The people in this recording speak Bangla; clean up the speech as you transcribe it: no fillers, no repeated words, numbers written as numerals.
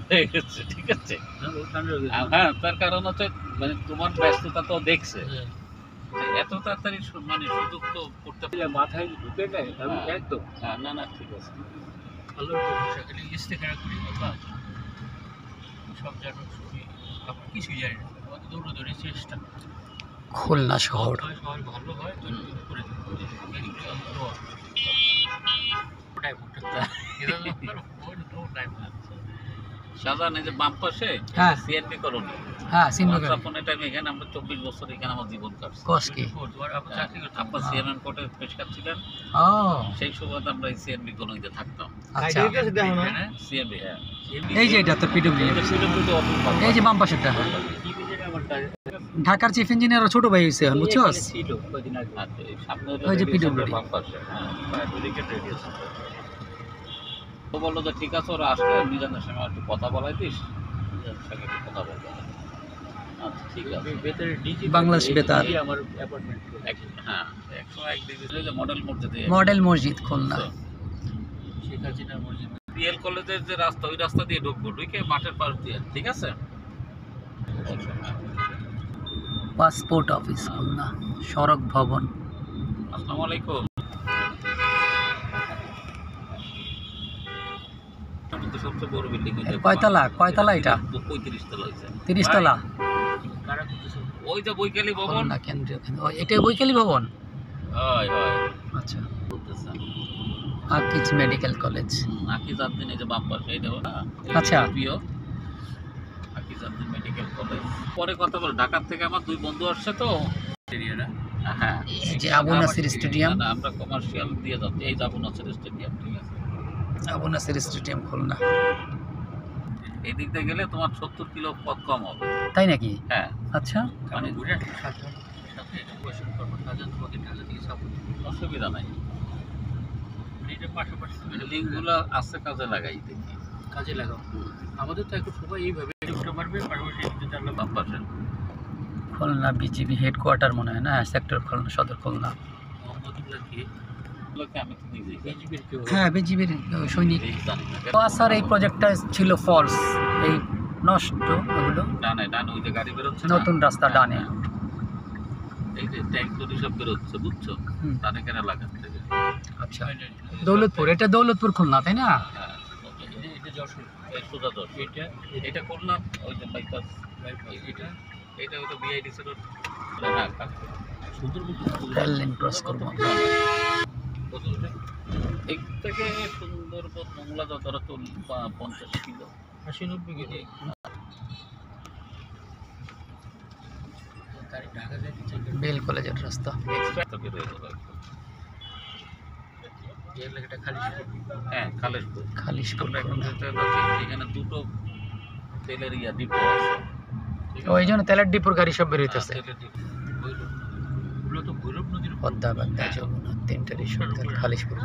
হয়ে গেছে, ঠিক আছে। হ্যাঁ, তার কারণ হচ্ছে মানে তোমার ব্যস্ততা তো দেখছে এত তাড়াতাড়ি মানে সুযোগ তো করতে মাথায় ঢুকে নেয় একদম। হ্যাঁ, না না ঠিক আছে, ভালো ইস্তেখারা করি সব জায়গায় আপনার কিছুই জানি না, দৌড়াদৌড়ি চেষ্টা। খুলনা শহর ভালো হয় করে শাহজাহান এই যে বাম পাশে সিএনপি কলোনি। হ্যাঁ, এখানে আমরা 24 বছর এখানে আমার জীবন কাটছে। আপা সিএমএম কোর্টে পেশকার ছিলেন, সেই সুবাদে আমরা এই সিএনবি কলোনিতে থাকতাম। আচ্ছা, সিএমবি, হ্যাঁ এই যে এটা তো পিডব্লিউ, এই যে বাম পাশেরটা ঢাকার চিফ ইঞ্জিনিয়ার ছোট ভাই হইছে বুঝছস, ওই যে পিডব্লিউ বাম পাশে। তো বললো যে ঠিক আছে, ওরা আসলে মিজানের সঙ্গে একটু কথা বলাই দিস, মিজানের সঙ্গে একটু কথা বলবো। আচ্ছা ঠিক আছে, বাংলাদেশ বেতার। আমার অ্যাপার্টমেন্ট, হ্যাঁ 101 ডিগ্রি যে মডেল মসজিদ খুলনা, শেখ হাসিনার মসজিদ। বিএল কলেজের যে রাস্তা, ওই রাস্তা দিয়ে ঢুকবো, ঢুকে মাঠের পাশ দিয়ে, ঠিক আছে। পাসপোর্ট অফিস খুলনা, সড়ক ভবন। আসসালামু আলাইকুম। সবচেয়ে বড় বিল্ডিং কয়তলা এটা? 35 তলা হয়েছে। 30 তলা। ওই যে বৈকালী ভবন না, কেন্দ্রীয় এটা বৈকালী ভবন। হয় হয়, আচ্ছা, আকিজ মেডিকেল কলেজ, আকিজ আদ্দিন, এই যে বাম পাশে এই দেখো না। আচ্ছা, আকিজ আদ্দিন মেডিকেল কলেজ। পরে কথা বল, ঢাকা থেকে আমার দুই বন্ধু আসছে তো এরিয়াটা। হ্যাঁ, এই যে আবু নাসির স্টেডিয়াম। না, আমরা কমার্শিয়াল দিয়ে যাচ্ছি, এই যে আবু নাসির স্টেডিয়াম, ঠিক আছে। আবু নাসির স্টেডিয়াম খুলনা। এই দিক দিয়ে গেলে তোমার 70 কিলো পথ কম হবে। তাই নাকি? হ্যাঁ, আচ্ছা, মানে ঘুরে অসুবিধা নাই। পাশাপাশি লিঙ্কগুলো আছে, কাজে লাগাই দেখি, কাজে লাগাও। আমাদের তো এখন সবাই এইভাবে পারবে, পাশাপাশি খুলনা বিজিবি হেডকোয়ার্টার মনে হয় না, সেক্টর খুলনা, সদর খুলনা। হ্যাঁ, বিজিবির সৈনিক। স্যার, এই প্রজেক্টটা ছিল ফলস, এই নষ্ট, ওগুলো ডানে ডানে ওই যে গাড়ি বেরোচ্ছে, নতুন রাস্তা ডানে, এই যে ট্যাঙ্ক তৈরি সব বেরোচ্ছে, বুঝছো, ডানে কেন লাগার থেকে। আচ্ছা, দৌলতপুর, এটা দৌলতপুর খুলনা, তাই না? হ্যাঁ, এটা যশোর, এই সোজা যশোর। এটা করলাম ওই যে বাইপাস, এটা হয়তো বিআইডিসি রোড। হ্যাঁ, সুন্দরবন রেল লাইন ক্রস করবো আমরা। এক থেকে সুন্দরবন মংলা ধরো তো 50 কিলো, 80-90 কিলো। বেল কলেজের রাস্তা, হ্যাঁ খালিশপুর। এখানে দুটো তেলের ডিপো আছে, ওই জন্য তেলের ডিপোর গাড়ি সব বেরোইতেছে। ভৈরব নদীর পদ্মা, যমুনা, তিনটা রিসোর্ট, খালিশপুর।